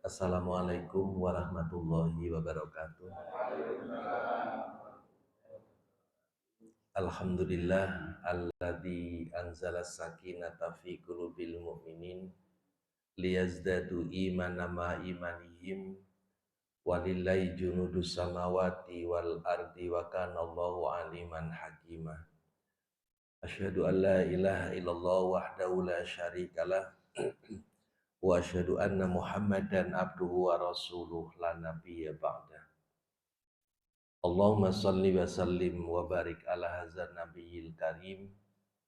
Assalamualaikum warahmatullahi wabarakatuh. Alhamdulillah alladzi anzala sakinata fi qulubil mu'minin liyazdadu imanan ma imanihim walillahi junudus samawati wal ardi wa kana Allahu aliman hakima. Asyhadu an la ilaha illallah wahdahu la syarikalah wa asyhadu anna Muhammadan abduhu wa rasuluh la nabiyya ba'da. Allahumma salli wa sallim wa barik ala hazar nabiyil karim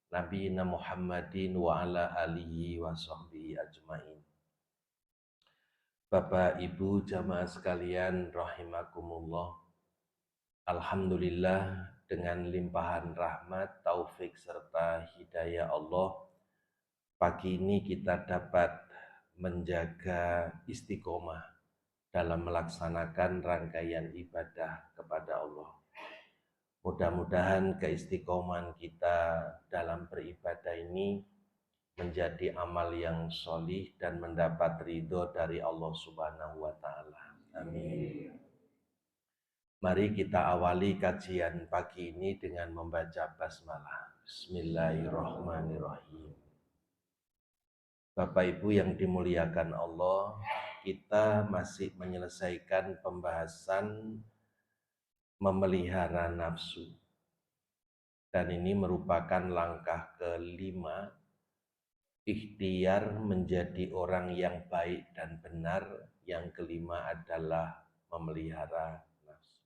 nabiyina Muhammadin wa ala alihi wa sahbihi ajmain. Bapak Ibu jamaah sekalian rahimakumullah. Alhamdulillah dengan limpahan rahmat, taufik serta hidayah Allah, pagi ini kita dapat menjaga istiqomah dalam melaksanakan rangkaian ibadah kepada Allah. Mudah-mudahan keistiqomahan kita dalam beribadah ini menjadi amal yang solih dan mendapat ridho dari Allah Subhanahu wa Ta'ala. Amin. Mari kita awali kajian pagi ini dengan membaca basmalah. Bismillahirrahmanirrahim. Bapak Ibu yang dimuliakan Allah, kita masih menyelesaikan pembahasan memelihara nafsu. Dan ini merupakan langkah kelima, ikhtiar menjadi orang yang baik dan benar. Yang kelima adalah memelihara nafsu.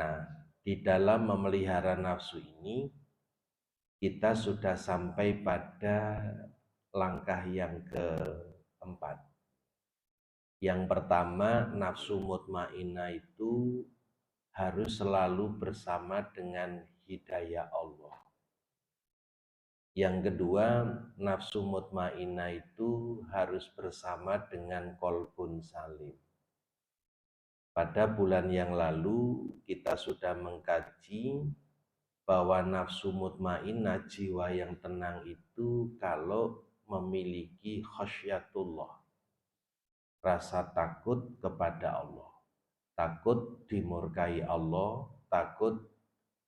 Nah, di dalam memelihara nafsu ini, kita sudah sampai pada langkah yang keempat. Yang pertama, nafsu mutmainnah itu harus selalu bersama dengan hidayah Allah. Yang kedua, nafsu mutmainnah itu harus bersama dengan qalbun salim. Pada bulan yang lalu kita sudah mengkaji bahwa nafsu mutmainnah, jiwa yang tenang itu kalau memiliki khasyatullah, rasa takut kepada Allah, takut dimurkai Allah, takut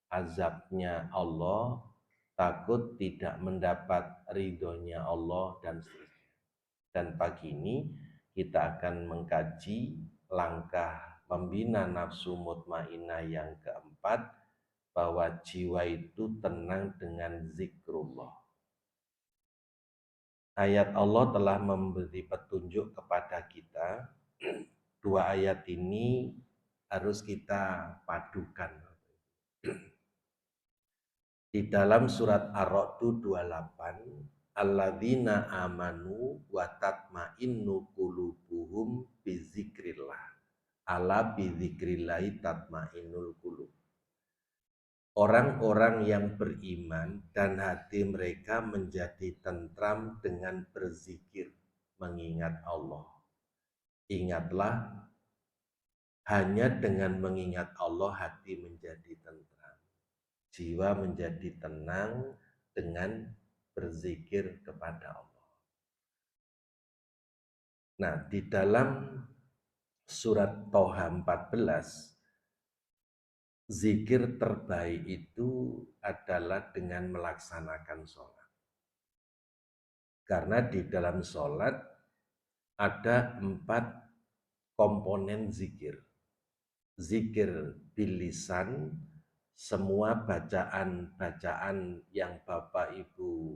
azabnya Allah, takut tidak mendapat ridhonya Allah, dan seterusnya. Dan pagi ini kita akan mengkaji langkah membina nafsu mutmainnah yang keempat, bahwa jiwa itu tenang dengan zikrullah. Ayat Allah telah memberi petunjuk kepada kita. Dua ayat ini harus kita padukan. Di dalam surat Ar-Ra'd 28, alladzina amanu wa tatma'innu qulubuhum bizikrillah. Ala bizikrillahi tatma'innul qulub. Orang-orang yang beriman dan hati mereka menjadi tentram dengan berzikir, mengingat Allah. Ingatlah, hanya dengan mengingat Allah hati menjadi tentram, jiwa menjadi tenang dengan berzikir kepada Allah. Nah, di dalam surat Toha 14, zikir terbaik itu adalah dengan melaksanakan sholat. Karena di dalam sholat ada 4 komponen zikir. Zikir bil lisan, semua bacaan-bacaan yang Bapak Ibu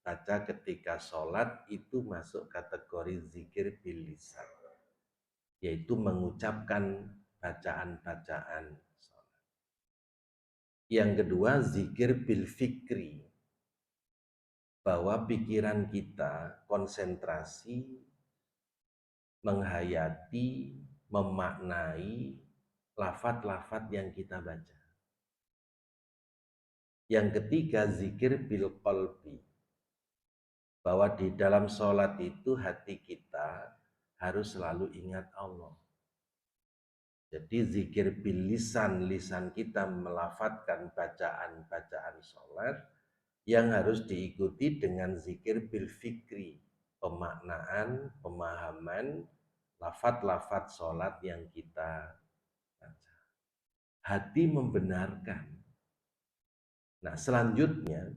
baca ketika sholat itu masuk kategori zikir bil lisan, yaitu mengucapkan bacaan-bacaan sholat. Yang kedua, zikir bil fikri, bahwa pikiran kita konsentrasi menghayati, memaknai lafaz-lafaz yang kita baca. Yang ketiga, zikir bil qalbi, bahwa di dalam sholat itu hati kita harus selalu ingat Allah. Jadi zikir bil lisan, lisan kita melafadzkan bacaan-bacaan sholat, yang harus diikuti dengan zikir bil fikri, pemaknaan, pemahaman lafat-lafat sholat yang kita baca. Hati membenarkan. Nah, selanjutnya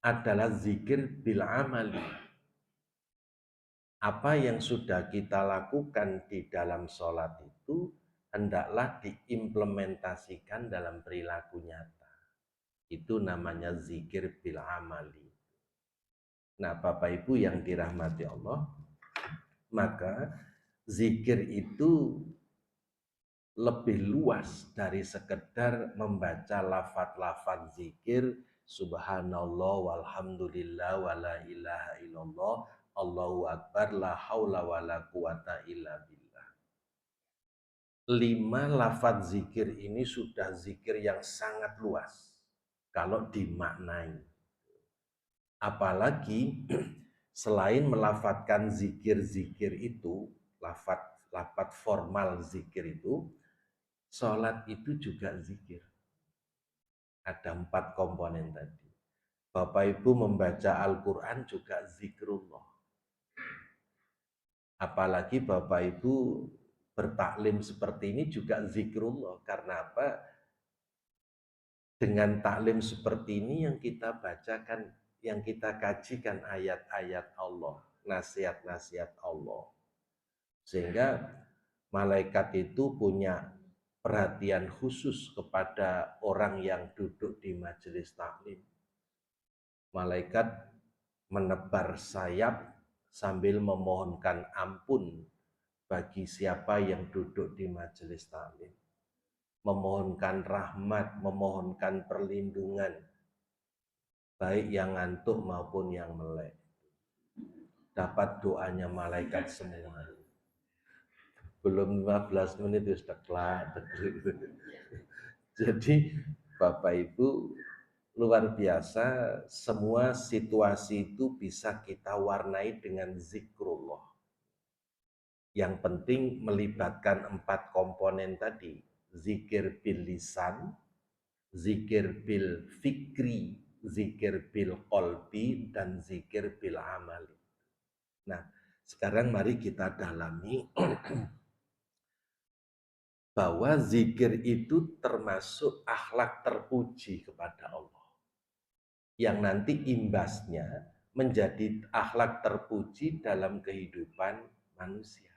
adalah zikir bil amali. Apa yang sudah kita lakukan di dalam sholat itu hendaklah diimplementasikan dalam perilaku nyata. Itu namanya zikir bil amali. Nah, Bapak Ibu yang dirahmati Allah, maka zikir itu lebih luas dari sekedar membaca lafaz-lafaz zikir subhanallah walhamdulillah wala ilaha illallah Allahu akbar la haula wala quwata illa billah. 5 lafaz zikir ini sudah zikir yang sangat luas kalau dimaknai. Apalagi selain melafatkan zikir-zikir itu, lafat formal zikir itu, sholat itu juga zikir. Ada 4 komponen tadi. Bapak Ibu membaca Al-Quran juga zikrullah. Apalagi Bapak Ibu bertaklim seperti ini juga zikrullah. Karena apa? Dengan taklim seperti ini yang kita bacakan, yang kita kajikan ayat-ayat Allah, nasihat-nasihat Allah. Sehingga malaikat itu punya perhatian khusus kepada orang yang duduk di majelis taklim. Malaikat menebar sayap sambil memohonkan ampun bagi siapa yang duduk di majelis taklim. Memohonkan rahmat, memohonkan perlindungan, baik yang ngantuk maupun yang melek. Dapat doanya malaikat semua. Belum 15 menit sudah kelar. Jadi Bapak Ibu luar biasa, semua situasi itu bisa kita warnai dengan zikrullah. Yang penting melibatkan 4 komponen tadi. Zikir bil lisan, zikir bil fikri, zikir bil qalbi, dan zikir bil amali. Nah, sekarang mari kita dalami bahwa zikir itu termasuk akhlak terpuji kepada Allah. Yang nanti imbasnya menjadi akhlak terpuji dalam kehidupan manusia.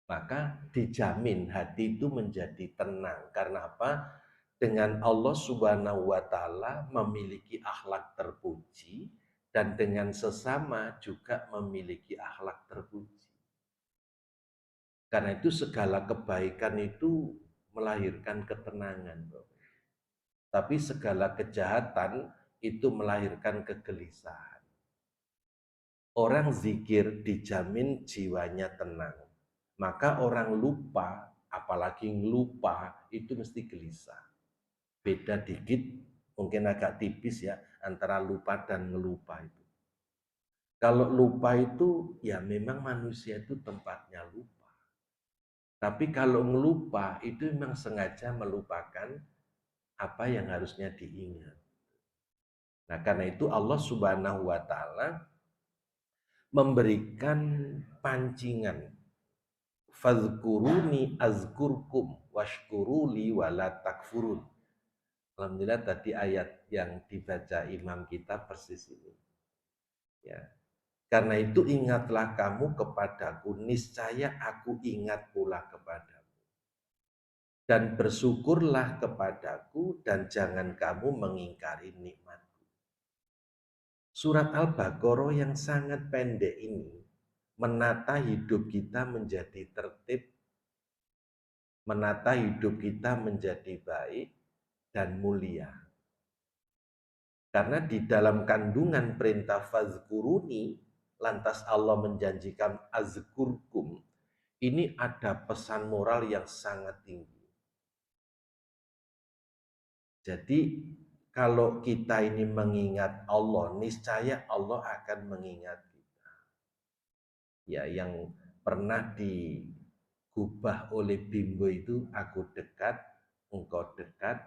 Maka dijamin hati itu menjadi tenang. Karena apa? Dengan Allah Subhanahu wa Ta'ala memiliki akhlak terpuji, dan dengan sesama juga memiliki akhlak terpuji. Karena itu segala kebaikan itu melahirkan ketenangan, bro. Tapi segala kejahatan itu melahirkan kegelisahan. Orang zikir dijamin jiwanya tenang. Maka orang lupa, apalagi ngelupa, itu mesti gelisah. Beda dikit, mungkin agak tipis ya, antara lupa dan ngelupa itu. Kalau lupa itu, ya memang manusia itu tempatnya lupa. Tapi kalau ngelupa, itu memang sengaja melupakan apa yang harusnya diingat. Nah, karena itu Allah Subhanahu wa Ta'ala memberikan pancingan. Fadhkuruni azkurkum washkuruli wala takfurun. Alhamdulillah tadi ayat yang dibaca imam kita persis ini. Ya. Karena itu ingatlah kamu kepadaku, niscaya aku ingat pula kepadamu. Dan bersyukurlah kepadaku dan jangan kamu mengingkari nikmatku. Surat Al-Baqarah yang sangat pendek ini menata hidup kita menjadi tertib, menata hidup kita menjadi baik dan mulia. Karena di dalam kandungan perintah fazkuruni, lantas Allah menjanjikan azkurkum, ini ada pesan moral yang sangat tinggi. Jadi kalau kita ini mengingat Allah, niscaya Allah akan mengingat kita. Ya, yang pernah digubah oleh Bimbo itu, aku dekat, engkau dekat,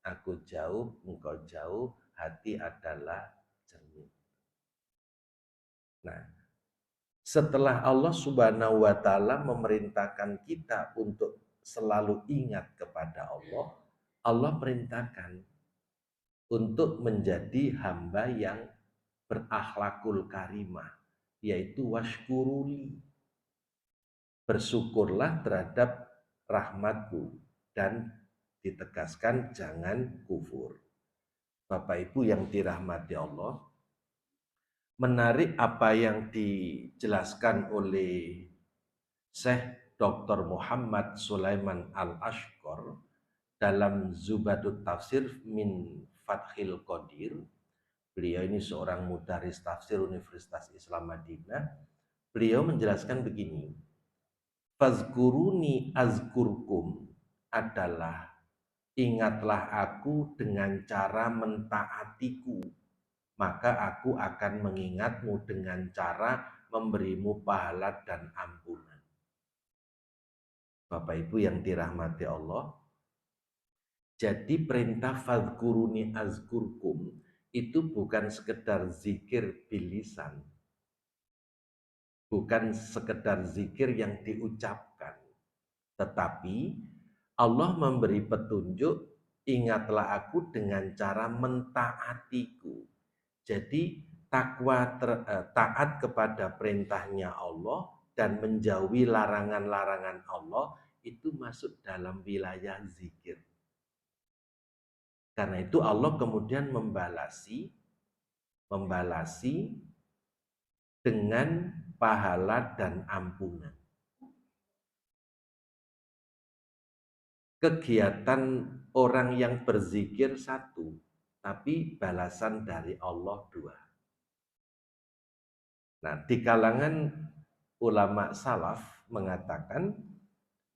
aku jauh, engkau jauh, hati adalah cermin. Nah, Setelah Allah Subhanahu wa taala memerintahkan kita untuk selalu ingat kepada Allah, Allah perintahkan untuk menjadi hamba yang berakhlakul karimah, yaitu washkuruli, bersyukurlah terhadap rahmatku, dan ditegaskan jangan kufur. Bapak Ibu yang dirahmati Allah, menarik apa yang dijelaskan oleh Syekh Dr. Muhammad Sulaiman Al-Ashqar dalam Zubadut Tafsir min Fathil Qadir. Beliau ini seorang mudaris tafsir Universitas Islam Madinah. Beliau menjelaskan begini, Fazkuruni azkurkum adalah ingatlah aku dengan cara mentaatiku, maka aku akan mengingatmu dengan cara memberimu pahala dan ampunan. Bapak Ibu yang dirahmati Allah, jadi perintah fadhkuruni azkurkum itu bukan sekedar zikir bilisan, bukan sekedar zikir yang diucapkan, tetapi Allah memberi petunjuk, ingatlah aku dengan cara mentaatiku. Jadi taat kepada perintahnya Allah dan menjauhi larangan-larangan Allah itu masuk dalam wilayah zikir. Karena itu Allah kemudian membalasi dengan pahala dan ampunan. Kegiatan orang yang berzikir satu, tapi balasan dari Allah dua. Nah, di kalangan ulama salaf mengatakan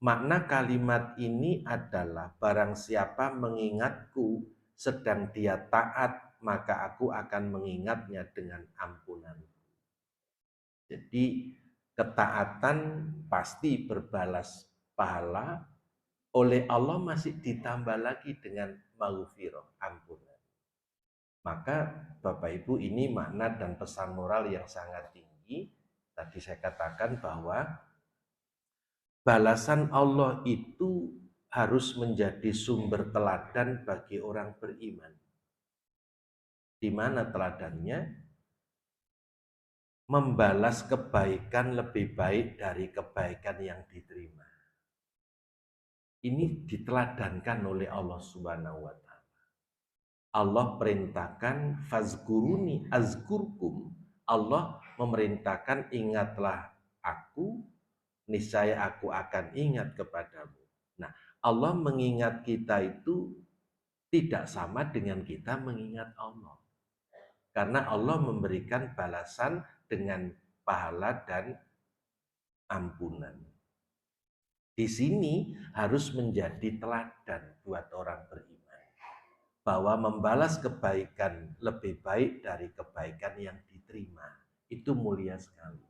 makna kalimat ini adalah barang siapa mengingatku sedang dia taat, maka aku akan mengingatnya dengan ampunan. Jadi ketaatan pasti berbalas pahala, oleh Allah masih ditambah lagi dengan maghfirah, ampunan. Maka Bapak Ibu, ini makna dan pesan moral yang sangat tinggi. Tadi saya katakan bahwa balasan Allah itu harus menjadi sumber teladan bagi orang beriman. Di mana teladannya? Membalas kebaikan lebih baik dari kebaikan yang diterima. Ini diteladankan oleh Allah Subhanahu wa taala. Allah perintahkan fazkuruni azkurkum. Allah memerintahkan ingatlah aku, niscaya aku akan ingat kepadamu. Nah, Allah mengingat kita itu tidak sama dengan kita mengingat Allah. Karena Allah memberikan balasan dengan pahala dan ampunan. Di sini harus menjadi teladan buat orang beriman, bahwa membalas kebaikan lebih baik dari kebaikan yang diterima. Itu mulia sekali.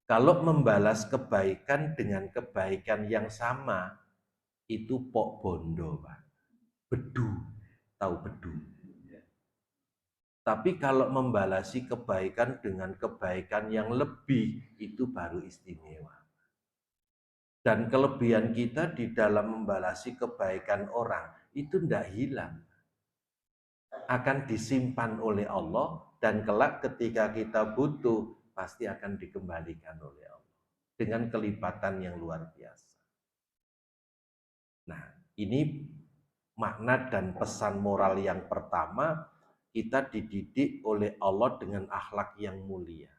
Kalau membalas kebaikan dengan kebaikan yang sama, itu pok bondo, Pak. Bedu, tahu bedu. Tapi kalau membalasi kebaikan dengan kebaikan yang lebih, itu baru istimewa. Dan kelebihan kita di dalam membalasi kebaikan orang, itu tidak hilang. Akan disimpan oleh Allah, dan kelak ketika kita butuh, pasti akan dikembalikan oleh Allah. Dengan kelipatan yang luar biasa. Nah, ini makna dan pesan moral yang pertama, kita dididik oleh Allah dengan akhlak yang mulia.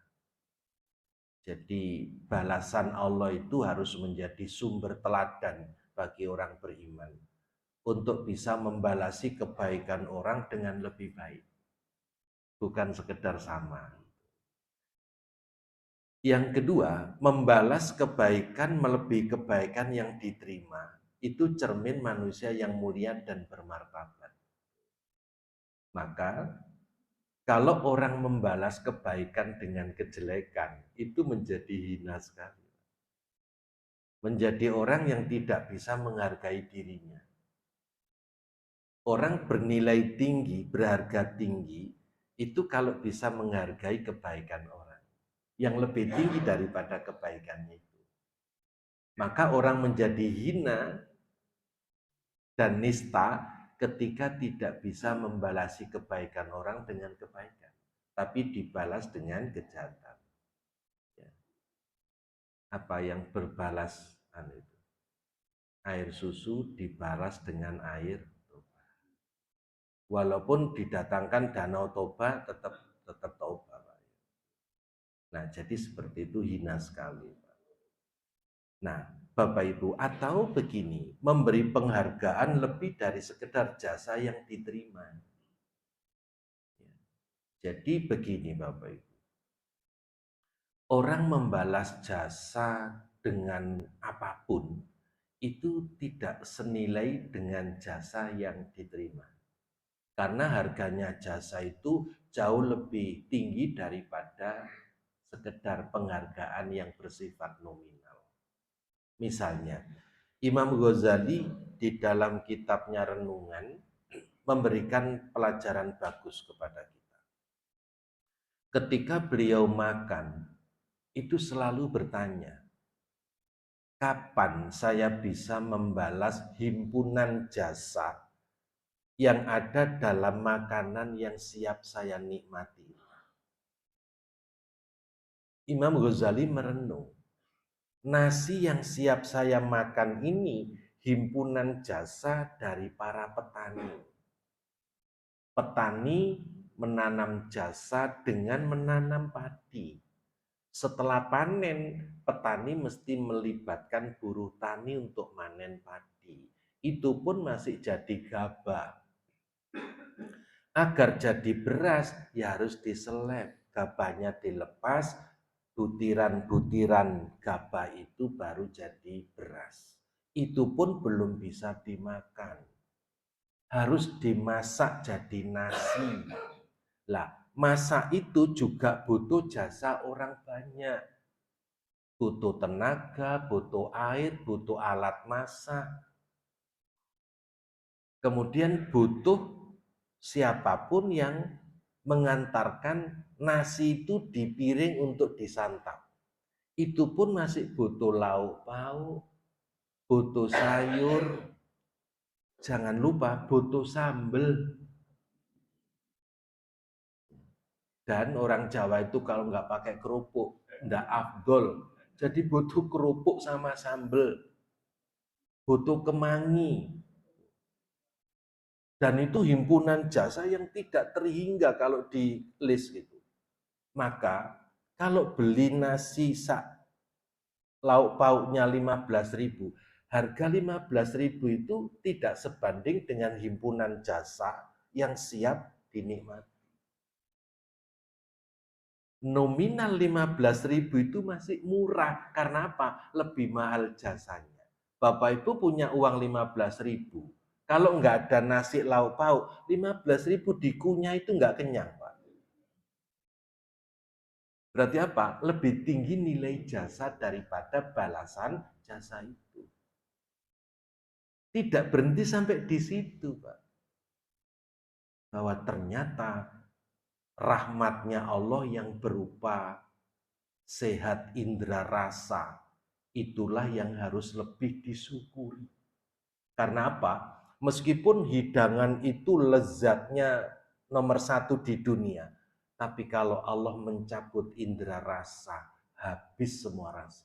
Jadi balasan Allah itu harus menjadi sumber teladan bagi orang beriman untuk bisa membalasi kebaikan orang dengan lebih baik, bukan sekedar sama. Yang kedua, membalas kebaikan melebihi kebaikan yang diterima. Itu cermin manusia yang mulia dan bermartabat. Maka kalau orang membalas kebaikan dengan kejelekan, itu menjadi hina sekali. Menjadi orang yang tidak bisa menghargai dirinya. Orang bernilai tinggi, berharga tinggi, itu kalau bisa menghargai kebaikan orang. yang lebih tinggi daripada kebaikannya itu. Maka orang menjadi hina dan nista ketika tidak bisa membalasi kebaikan orang dengan kebaikan, tapi dibalas dengan kejahatan. Ya. Apa yang berbalas itu? Air susu dibalas dengan air Toba. Walaupun didatangkan danau Toba, tetap Toba. Nah, jadi seperti itu hina sekali. Nah, Bapak Ibu, atau begini, memberi penghargaan lebih dari sekedar jasa yang diterima. Jadi begini Bapak Ibu, orang membalas jasa dengan apapun, itu tidak senilai dengan jasa yang diterima. Karena harganya jasa itu jauh lebih tinggi daripada sekedar penghargaan yang bersifat nominal. Misalnya, Imam Ghazali di dalam kitabnya Renungan memberikan pelajaran bagus kepada kita. Ketika beliau makan, itu selalu bertanya, kapan saya bisa membalas himpunan jasa yang ada dalam makanan yang siap saya nikmati? Imam Ghazali merenung, nasi yang siap saya makan ini himpunan jasa dari para petani. Petani menanam jasa dengan menanam padi. Setelah panen, petani mesti melibatkan buruh tani untuk manen padi. Itu pun masih jadi gabah. Agar jadi beras, ya harus diseleb. Gabahnya dilepas, butiran-butiran gabah itu baru jadi beras. Itu pun belum bisa dimakan. Harus dimasak jadi nasi. Lah, masak itu juga butuh jasa orang banyak. Butuh tenaga, butuh air, butuh alat masak. Kemudian butuh siapapun yang mengantarkan nasi itu di piring untuk disantap. Itu pun masih butuh lauk pauk, butuh sayur, jangan lupa butuh sambel. Dan orang Jawa itu kalau nggak pakai kerupuk, nggak afdol. Jadi butuh kerupuk sama sambel, butuh kemangi. Dan itu himpunan jasa yang tidak terhingga kalau di list itu. Maka kalau beli nasi lauk pauknya 15.000, harga 15.000 itu tidak sebanding dengan himpunan jasa yang siap dinikmati. Nominal 15.000 itu masih murah. Karena apa? Lebih mahal jasanya. Bapak Ibu punya uang 15.000. Kalau nggak ada nasi lauk pauk, 15.000 dikunyah itu nggak kenyang, Pak. Berarti apa? Lebih tinggi nilai jasa daripada balasan jasa itu. Tidak berhenti sampai di situ, Pak. Bahwa ternyata rahmatnya Allah yang berupa sehat indera rasa, itulah yang harus lebih disyukuri. Karena apa? Meskipun hidangan itu lezatnya nomor 1 di dunia, tapi kalau Allah mencabut indera rasa, habis semua rasa.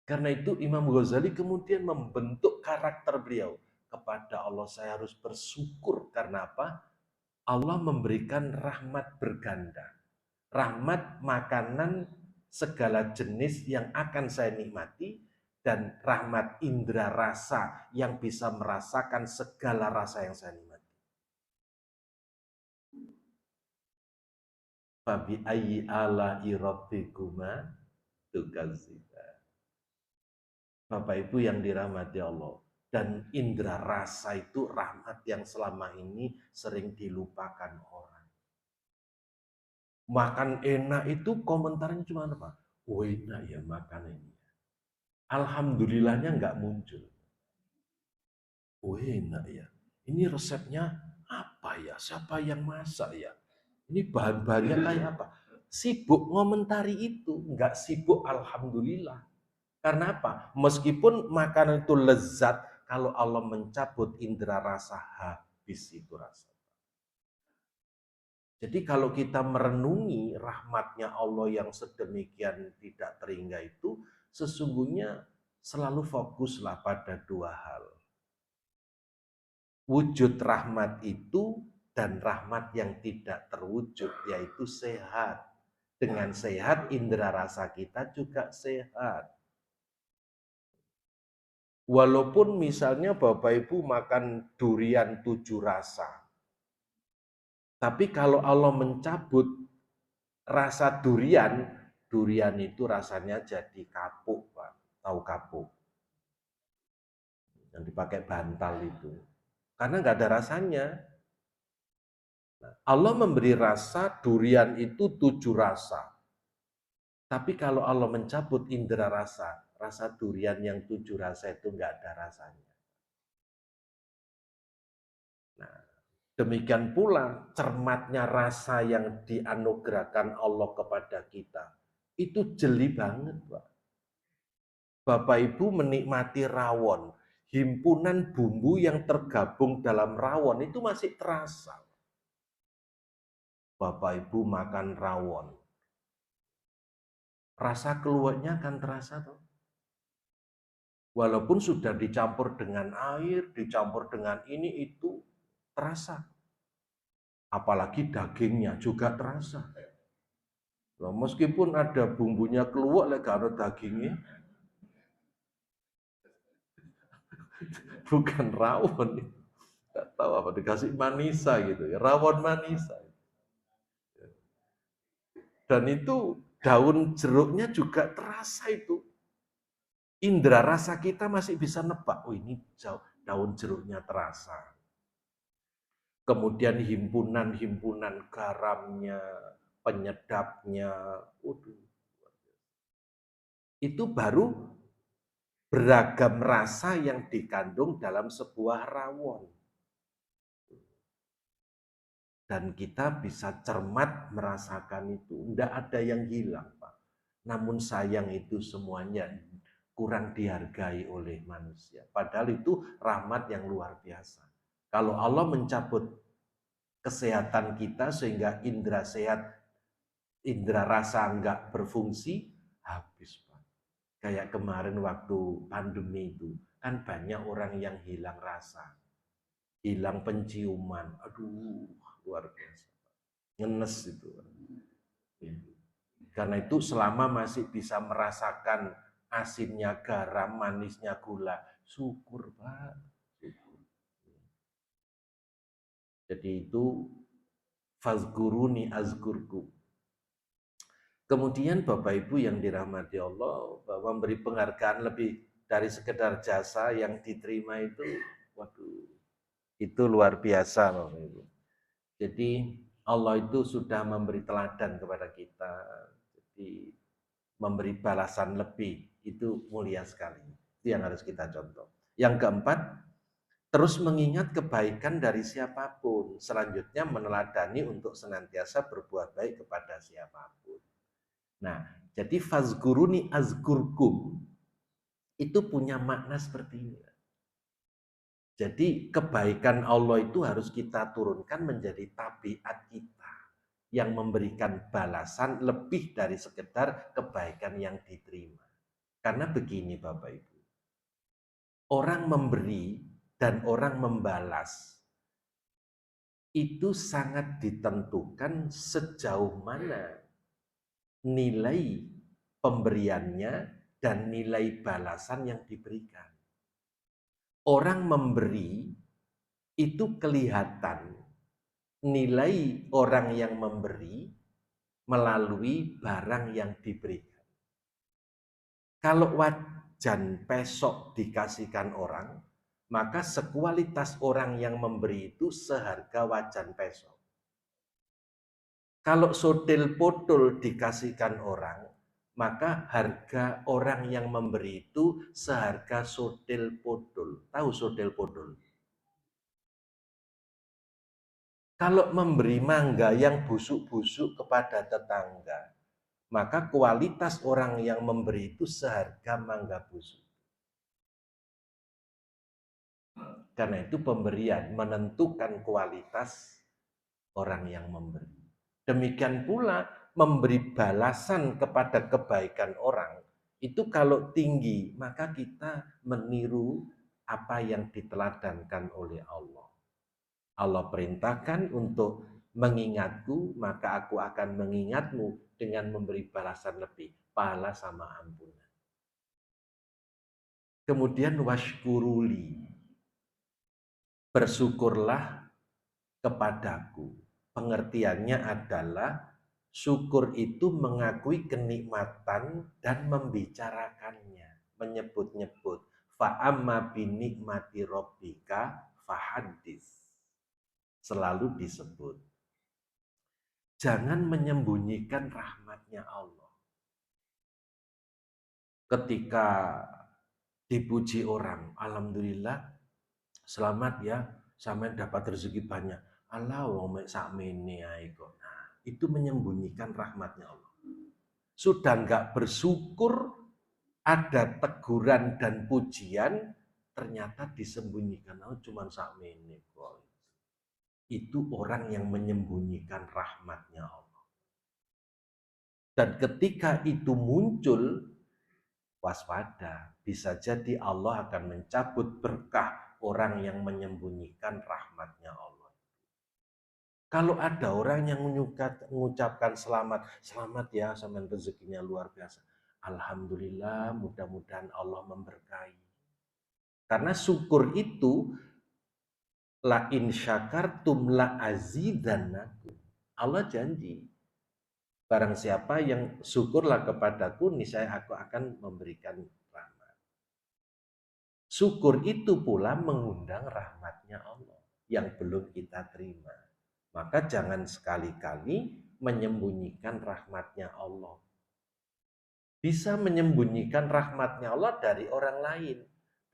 Karena itu Imam Ghazali kemudian membentuk karakter beliau. Kepada Allah saya harus bersyukur. Karena apa? Allah memberikan rahmat berganda. Rahmat makanan segala jenis yang akan saya nikmati, dan rahmat indera rasa yang bisa merasakan segala rasa yang saya nikmati. Fabi ayyi ala'i rabbikuma tukadziban. Bapak Ibu yang dirahmati Allah, dan indera rasa itu rahmat yang selama ini sering dilupakan orang. Makan enak itu komentarnya cuma apa? Oh enak ya makan ini. Alhamdulillahnya nggak muncul. Oh enak ya. Ini resepnya apa ya? Siapa yang masak ya? Ini bahan-bahannya kayak apa? sibuk ngomentari itu, nggak sibuk alhamdulillah. Karena apa? Meskipun makanan itu lezat, kalau Allah mencabut indera rasa, habis itu rasa. Jadi kalau kita merenungi rahmatnya Allah yang sedemikian tidak terhingga itu, sesungguhnya selalu fokuslah pada dua hal. Wujud rahmat itu dan rahmat yang tidak terwujud, yaitu sehat. Dengan sehat, indera rasa kita juga sehat. Walaupun misalnya Bapak Ibu makan durian 7 rasa, tapi kalau Allah mencabut rasa durian, durian itu rasanya jadi kapuk, Pak. Tahu kapuk? Yang dipakai bantal itu. Karena nggak ada rasanya. Allah memberi rasa durian itu 7 rasa. Tapi kalau Allah mencabut indera rasa, rasa durian yang 7 rasa itu nggak ada rasanya. Nah, demikian pula cermatnya rasa yang dianugerahkan Allah kepada kita. Itu jeli banget, Pak. Bapak Ibu menikmati rawon, himpunan bumbu yang tergabung dalam rawon itu masih terasa. Bapak Ibu makan rawon, rasa keluaknya akan terasa tuh. Walaupun sudah dicampur dengan air, dicampur dengan ini itu terasa. Apalagi dagingnya juga terasa. Nah, meskipun ada bumbunya keluak, lek ada dagingnya, bukan rawon. Tidak tahu apa dikasih manisa gitu ya, rawon manisa. Dan itu daun jeruknya juga terasa itu. Indra rasa kita masih bisa nebak, oh ini daun jeruknya terasa. Kemudian himpunan-himpunan garamnya, penyedapnya, itu baru beragam rasa yang dikandung dalam sebuah rawon. Dan kita bisa cermat merasakan itu. Tidak ada yang hilang, Pak. Namun sayang itu semuanya kurang dihargai oleh manusia. Padahal itu rahmat yang luar biasa. Kalau Allah mencabut kesehatan kita sehingga indera sehat, indera rasa enggak berfungsi, habis, Pak. Kayak kemarin waktu pandemi itu, kan banyak orang yang hilang rasa, hilang penciuman. Aduh, luar biasa. Ngenes itu. Ya. Karena itu selama masih bisa merasakan asinnya garam, manisnya gula, syukur, Pak. Syukur. Jadi itu fazguruni azgurkum. Kemudian Bapak Ibu yang dirahmati Allah, bahwa memberi penghargaan lebih dari sekedar jasa yang diterima itu, waduh, itu luar biasa Bapak Ibu. Jadi Allah itu sudah memberi teladan kepada kita. Jadi memberi balasan lebih itu mulia sekali. Itu yang harus kita contoh. Yang keempat, terus mengingat kebaikan dari siapapun. Selanjutnya meneladani untuk senantiasa berbuat baik kepada siapapun. Nah, jadi fazguruni azgurkum itu punya makna seperti ini. Jadi kebaikan Allah itu harus kita turunkan menjadi tabiat kita yang memberikan balasan lebih dari sekedar kebaikan yang diterima. Karena begini Bapak Ibu, orang memberi dan orang membalas itu sangat ditentukan sejauh mana nilai pemberiannya dan nilai balasan yang diberikan. Orang memberi itu kelihatan nilai orang yang memberi melalui barang yang diberikan. Kalau wajan pesok dikasihkan orang, maka sekualitas orang yang memberi itu seharga wajan pesok. Kalau sodel podol dikasihkan orang, maka harga orang yang memberi itu seharga sodel podol. Tahu sodel podol? Kalau memberi mangga yang busuk-busuk kepada tetangga, maka kualitas orang yang memberi itu seharga mangga busuk. Karena itu pemberian menentukan kualitas orang yang memberi. Demikian pula memberi balasan kepada kebaikan orang, itu kalau tinggi, maka kita meniru apa yang diteladankan oleh Allah. Allah perintahkan untuk mengingatku, maka aku akan mengingatmu dengan memberi balasan lebih, pahala sama ampunan. Kemudian washkuruli, bersyukurlah kepadaku. Pengertiannya adalah syukur itu mengakui kenikmatan dan membicarakannya, menyebut-nyebut. Fa'amma binikmati rabbika fahadis. Selalu disebut. Jangan menyembunyikan rahmatnya Allah. Ketika dipuji orang, alhamdulillah, selamat ya, sampai dapat rezeki banyak. Allah wong mek sakmene ae kok. Nah, itu menyembunyikan rahmatnya Allah. Sudah enggak bersyukur, ada teguran dan pujian, ternyata disembunyikan. Oh, cuman sakmene kok. Itu orang yang menyembunyikan rahmatnya Allah. Dan ketika itu muncul, waspada. Bisa jadi Allah akan mencabut berkah orang yang menyembunyikan rahmatnya Allah. Kalau ada orang yang mengucapkan selamat, selamat ya, sama rezekinya luar biasa. Alhamdulillah, mudah-mudahan Allah memberkahi. Karena syukur itu, la in syakartum la azidannakum. Allah janji, barang siapa yang syukurlah kepadaku, niscaya aku akan memberikan rahmat. Syukur itu pula mengundang rahmatnya Allah yang belum kita terima. Maka jangan sekali-kali menyembunyikan rahmatnya Allah. Bisa menyembunyikan rahmatnya Allah dari orang lain,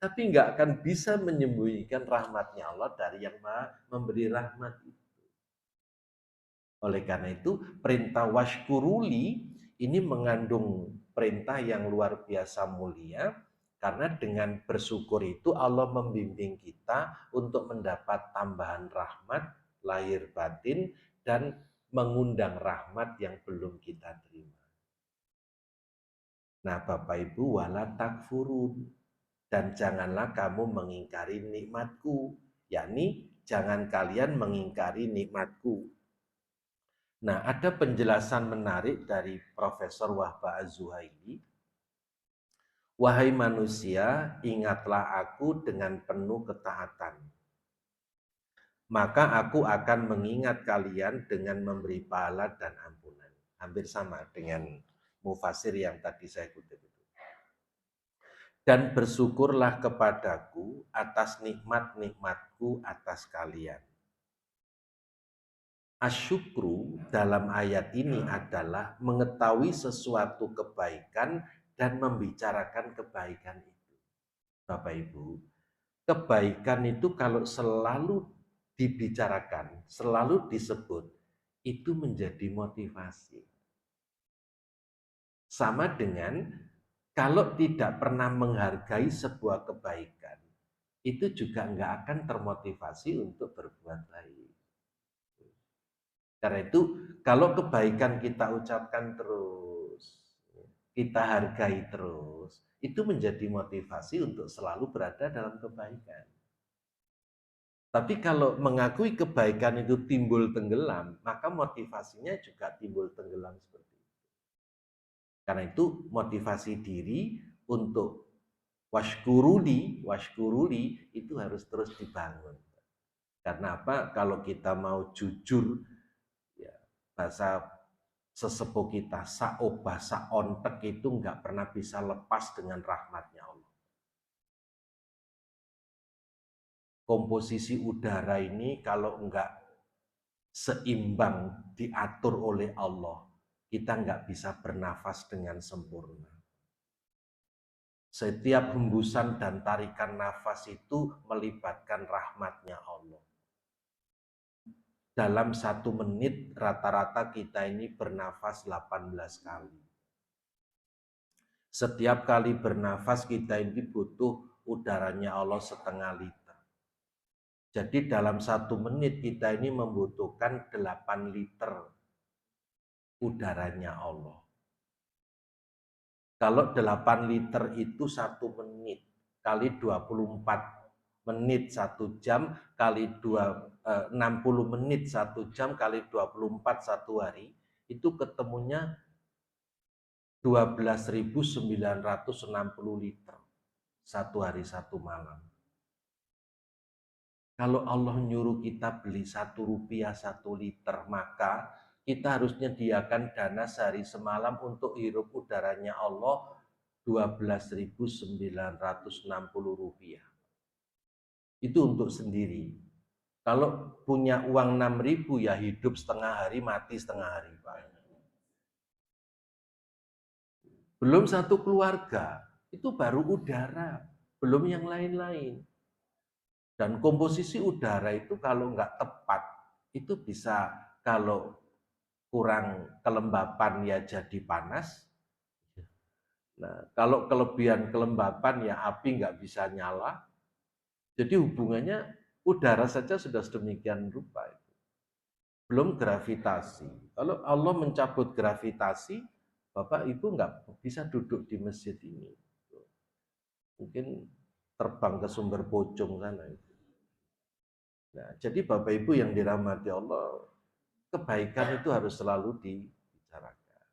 tapi nggak akan bisa menyembunyikan rahmatnya Allah dari yang Maha memberi rahmat itu. Oleh karena itu, perintah washkuruli ini mengandung perintah yang luar biasa mulia, karena dengan bersyukur itu Allah membimbing kita untuk mendapat tambahan rahmat, lahir batin, dan mengundang rahmat yang belum kita terima. Nah, Bapak Ibu, wala takfurun, dan janganlah kamu mengingkari nikmatku, yakni jangan kalian mengingkari nikmatku. Nah, ada penjelasan menarik dari Profesor Wahbah Az-Zuhaili. Wahai manusia, ingatlah aku dengan penuh ketaatan. Maka aku akan mengingat kalian dengan memberi pahala dan ampunan. Hampir sama dengan mufasir yang tadi saya kutip itu. Dan bersyukurlah kepadaku atas nikmat-nikmatku atas kalian. Asyukru dalam ayat ini adalah mengetahui sesuatu kebaikan dan membicarakan kebaikan itu. Bapak Ibu, kebaikan itu kalau selalu dibicarakan, selalu disebut, itu menjadi motivasi. Sama dengan kalau tidak pernah menghargai sebuah kebaikan, itu juga nggak akan termotivasi untuk berbuat baik. Karena itu, kalau kebaikan kita ucapkan terus, kita hargai terus, itu menjadi motivasi untuk selalu berada dalam kebaikan. Tapi kalau mengakui kebaikan itu timbul tenggelam, maka motivasinya juga timbul tenggelam seperti itu. Karena itu motivasi diri untuk washkuruli itu harus terus dibangun. Karena apa? Kalau kita mau jujur, ya, bahasa sesepuh kita, saobah saontek itu nggak pernah bisa lepas dengan rahmatnya Allah. Komposisi udara ini kalau nggak seimbang diatur oleh Allah, kita nggak bisa bernafas dengan sempurna. Setiap hembusan dan tarikan nafas itu melibatkan rahmatnya Allah. Dalam 1 menit rata-rata kita ini bernafas 18 kali. Setiap kali bernafas kita ini butuh udaranya Allah 0,5 liter. Jadi dalam 1 menit kita ini membutuhkan 8 liter udaranya Allah. Kalau 8 liter itu 1 menit, kali 24 menit 1 jam, kali 60 menit 1 jam, kali 24 1 hari, itu ketemunya 12.960 liter. 1 hari 1 malam. Kalau Allah nyuruh kita beli 1 rupiah 1 liter, maka kita harus menyediakan dana sehari semalam untuk hirup udaranya Allah 12.960 rupiah. Itu untuk sendiri. Kalau punya uang 6.000 ya hidup setengah hari, mati setengah hari, Pak. Belum satu keluarga, itu baru udara, belum yang lain-lain. Dan komposisi udara itu kalau nggak tepat, itu bisa kalau kurang kelembapan ya jadi panas. Nah, kalau kelebihan kelembapan ya api nggak bisa nyala. Jadi hubungannya udara saja sudah sedemikian rupa. Belum gravitasi. Kalau Allah mencabut gravitasi, Bapak Ibu nggak bisa duduk di masjid ini. Mungkin terbang ke Sumber Pocong sana. Nah, jadi Bapak Ibu yang dirahmati Allah, kebaikan itu harus selalu dibicarakan.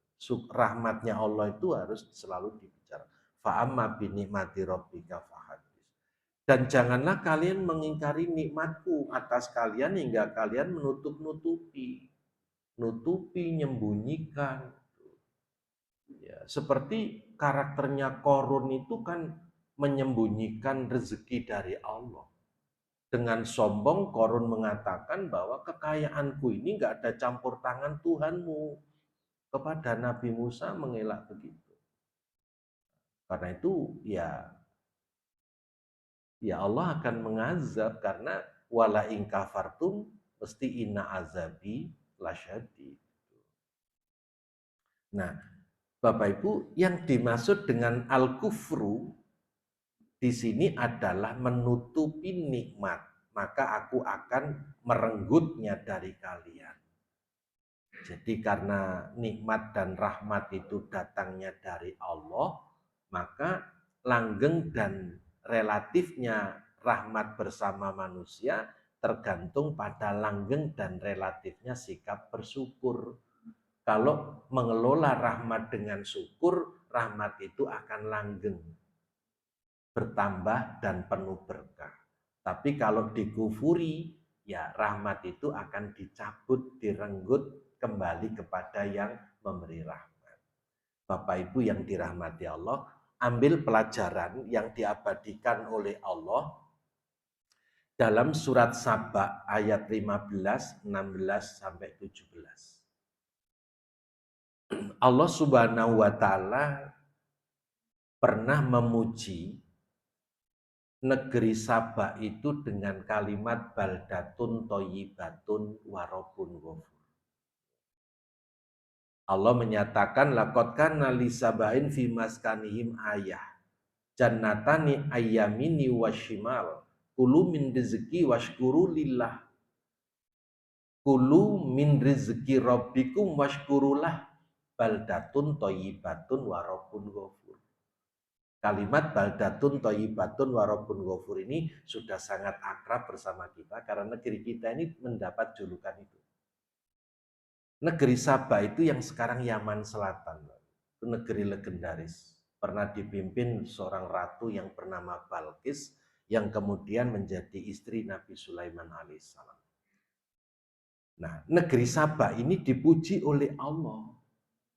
Rahmatnya Allah itu harus selalu dibicarakan. Fa'amma binikmati rabbika fahadis. Dan janganlah kalian mengingkari nikmatku atas kalian hingga kalian menutup-nutupi. Nutupi, menyembunyikan. Ya, seperti karakternya Korun itu kan menyembunyikan rezeki dari Allah. Dengan sombong Korun mengatakan bahwa kekayaanku ini nggak ada campur tangan Tuhanmu. Kepada Nabi Musa mengelak begitu. Karena itu ya Allah akan mengazab karena wala in kafartum mesti inna azabi lasyadid. Nah, Bapak Ibu, yang dimaksud dengan al-kufru di sini adalah menutupi nikmat, maka aku akan merenggutnya dari kalian. Jadi karena nikmat dan rahmat itu datangnya dari Allah, maka langgeng dan relatifnya rahmat bersama manusia tergantung pada langgeng dan relatifnya sikap bersyukur. Kalau mengelola rahmat dengan syukur, rahmat itu akan langgeng, bertambah dan penuh berkah. Tapi kalau dikufuri, ya rahmat itu akan dicabut, direnggut kembali kepada yang memberi rahmat. Bapak Ibu yang dirahmati Allah, ambil pelajaran yang diabadikan oleh Allah dalam surat Saba ayat 15, 16 sampai 17. Allah Subhanahu wa taala pernah memuji negeri Saba itu dengan kalimat baldatun thayyibatun warabun ghafur. Allah menyatakan laqad kana lisabain fi maskanihim ayah. Jannatani ayyamini washimal. Kulu min rizqi washkuru lillah. Kulu min rizqi rabbikum washkurulah. Baldatun thayyibatun warabun ghafur. Kalimat baldatun thayyibatun warabun ghafur ini sudah sangat akrab bersama kita karena negeri kita ini mendapat julukan itu. Negeri Saba itu yang sekarang Yaman Selatan, itu negeri legendaris. Pernah dipimpin seorang ratu yang bernama Balqis yang kemudian menjadi istri Nabi Sulaiman alaihissalam. Nah, negeri Saba ini dipuji oleh Allah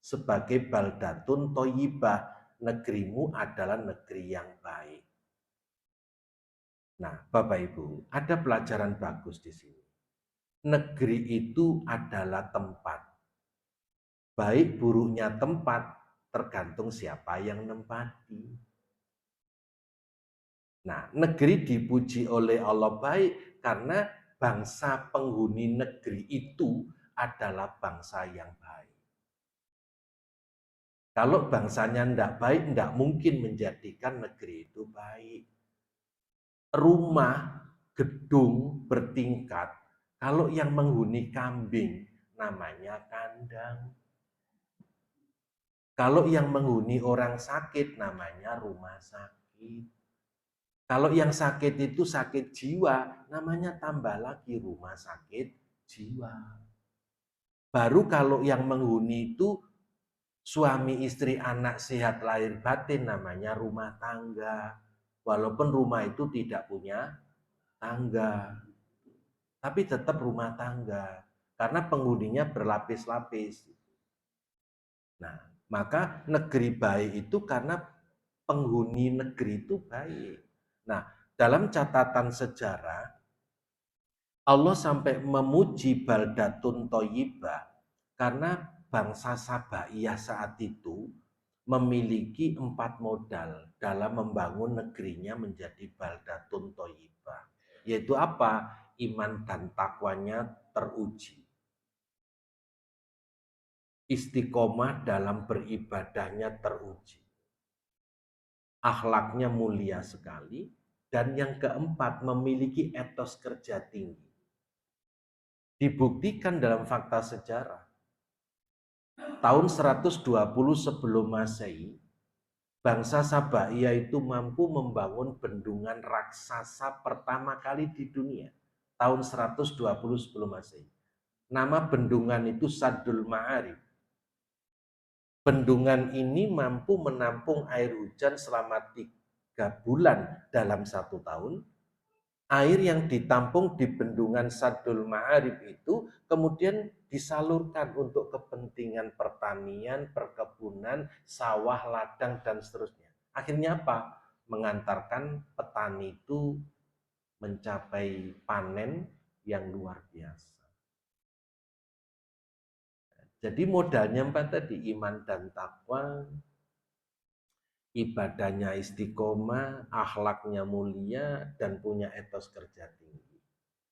sebagai baldatun thayyibah, negerimu adalah negeri yang baik. Nah, Bapak Ibu, ada pelajaran bagus di sini. Negeri itu adalah tempat. Baik buruknya tempat tergantung siapa yang nempati. Nah, negeri dipuji oleh Allah baik karena bangsa penghuni negeri itu adalah bangsa yang baik. Kalau bangsanya tidak baik, tidak mungkin menjadikan negeri itu baik. Rumah, gedung bertingkat, kalau yang menghuni kambing, namanya kandang. Kalau yang menghuni orang sakit, namanya rumah sakit. Kalau yang sakit itu sakit jiwa, namanya tambah lagi rumah sakit jiwa. Baru kalau yang menghuni itu suami istri anak sehat lahir batin, namanya rumah tangga. Walaupun rumah itu tidak punya tangga, tapi tetap rumah tangga. Karena penghuninya berlapis-lapis. Nah, maka negeri baik itu karena penghuni negeri itu baik. Nah, dalam catatan sejarah, Allah sampai memuji Baldatun Thayyibah karena bangsa Sabaiyah saat itu memiliki 4 modal dalam membangun negerinya menjadi Baldatun Thayyibah. Yaitu apa? Iman dan takwanya teruji. Istiqomah dalam beribadahnya teruji. Akhlaknya mulia sekali. Dan yang keempat, memiliki etos kerja tinggi. Dibuktikan dalam fakta sejarah. Tahun 120 sebelum Masehi, bangsa Sabaiyah itu mampu membangun bendungan raksasa pertama kali di dunia. Tahun 120 sebelum Masehi. Nama bendungan itu Saddul Ma'arif. Bendungan ini mampu menampung air hujan selama 3 bulan dalam 1 tahun. Air yang ditampung di bendungan Saddul Ma'arif itu kemudian disalurkan untuk kepentingan pertanian, perkebunan, sawah, ladang, dan seterusnya. Akhirnya apa? Mengantarkan petani itu mencapai panen yang luar biasa. Jadi modalnya 4 tadi, iman dan takwa, ibadahnya istiqomah, akhlaknya mulia, dan punya etos kerja tinggi.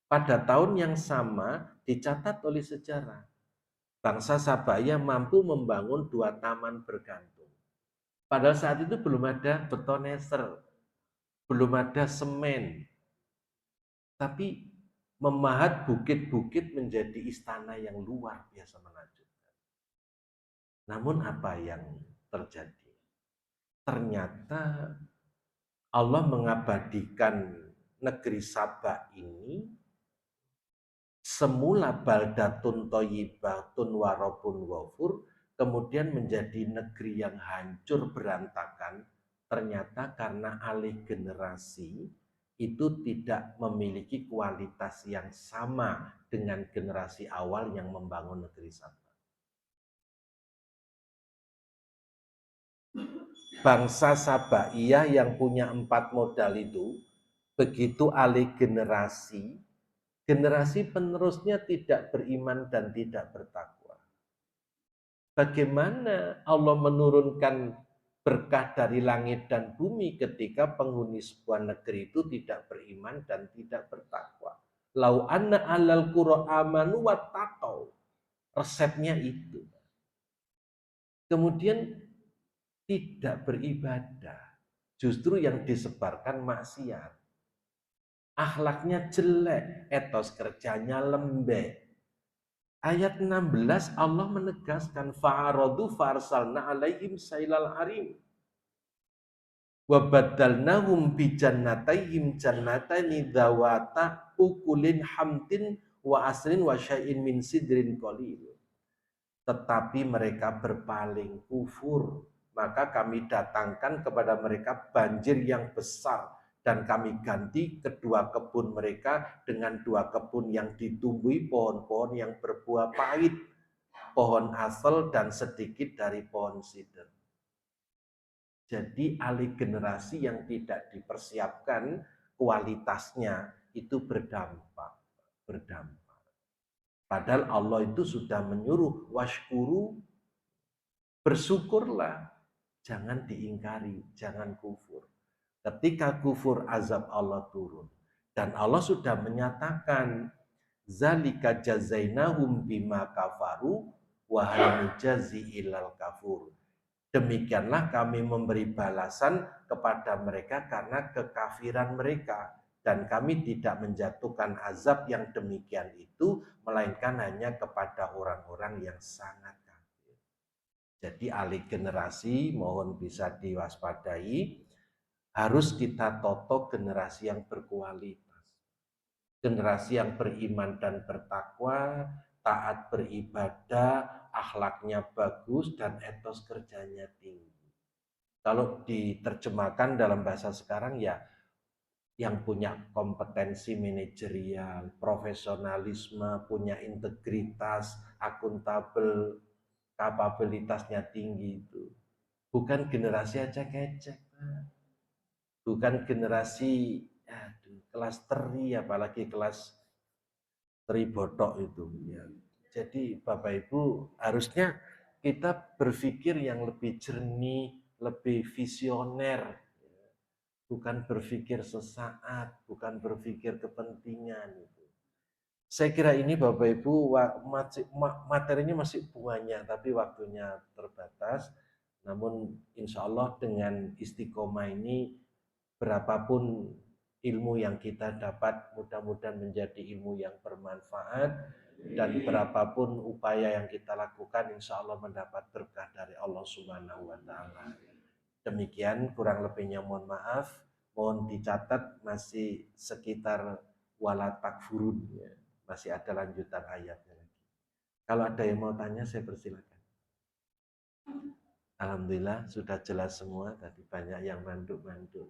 Pada tahun yang sama dicatat oleh sejarah, bangsa Sabaiyah mampu membangun 2 taman bergantung. Padahal saat itu belum ada betoneser, belum ada semen, tapi memahat bukit-bukit menjadi istana yang luar biasa menakjubkan. Namun apa yang terjadi? Ternyata Allah mengabadikan negeri Sabah ini semula baldatun thayyibatun warabun ghafur, kemudian menjadi negeri yang hancur berantakan. Ternyata karena alih generasi itu tidak memiliki kualitas yang sama dengan generasi awal yang membangun negeri Sabah. Bangsa Sabaiyah yang punya 4 modal itu, begitu alih generasi, generasi penerusnya tidak beriman dan tidak bertakwa. Bagaimana Allah menurunkan berkah dari langit dan bumi ketika penghuni sebuah negeri itu tidak beriman dan tidak bertakwa? Lau anna alal qura amanu wattaqau. Resepnya itu. Kemudian tidak beribadah, justru yang disebarkan maksiat. Akhlaknya jelek, etos kerjanya lembek. Ayat 16 Allah menegaskan fa'aradu farsalna alaihim sailal harim wa baddalnahum bi jannatayhim jannatani dzawata ukulin hamtin wa asrin wa syai'in min sidrin qalil. Tetapi mereka berpaling, kufur, maka kami datangkan kepada mereka banjir yang besar dan kami ganti kedua kebun mereka dengan 2 kebun yang ditumbuhi pohon-pohon yang berbuah pahit, pohon asel dan sedikit dari pohon sider. Jadi alih generasi yang tidak dipersiapkan kualitasnya itu berdampak. Padahal Allah itu sudah menyuruh washkuru, bersyukurlah, jangan diingkari, jangan kufur. Ketika kufur azab Allah turun. Dan Allah sudah menyatakan, zalika jazainahum bima kafaru wa hal nujazi ilal kafur. Demikianlah kami memberi balasan kepada mereka karena kekafiran mereka. Dan kami tidak menjatuhkan azab yang demikian itu, melainkan hanya kepada orang-orang yang sangat kafir. Jadi alih generasi mohon bisa diwaspadai, harus kita toto generasi yang berkualitas. Generasi yang beriman dan bertakwa, taat beribadah, akhlaknya bagus, dan etos kerjanya tinggi. Kalau diterjemahkan dalam bahasa sekarang ya, yang punya kompetensi manajerial, profesionalisme, punya integritas, akuntabel, kapabilitasnya tinggi itu. Bukan generasi acak-acak, bukan generasi kelas teri, apalagi kelas teri botok itu. Ya. Jadi Bapak Ibu harusnya kita berpikir yang lebih jernih, lebih visioner, bukan berpikir sesaat, bukan berpikir kepentingan. Saya kira ini Bapak Ibu materinya masih banyak, tapi waktunya terbatas. Namun insya Allah dengan istiqomah ini, berapapun ilmu yang kita dapat, mudah-mudahan menjadi ilmu yang bermanfaat, dan berapapun upaya yang kita lakukan, insya Allah mendapat berkah dari Allah Subhanahu wa Ta'ala. Demikian, kurang lebihnya mohon maaf, mohon dicatat masih sekitar wala takfurun, ya. Masih ada lanjutan ayatnya lagi. Kalau ada yang mau tanya, saya persilakan. Alhamdulillah sudah jelas semua, tadi banyak yang manduk-manduk.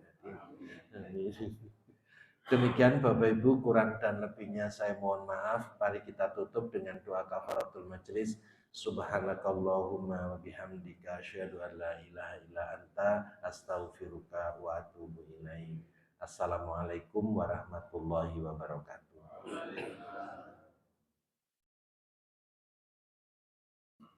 Demikian Bapak Ibu, kurang dan lebihnya saya mohon maaf. Mari kita tutup dengan doa kafaratul majelis. Subhanakallahumma wa bihamdika asyhadu an la ilaha illa anta astaghfiruka wa atubu ilaik. Assalamualaikum warahmatullahi wabarakatuh.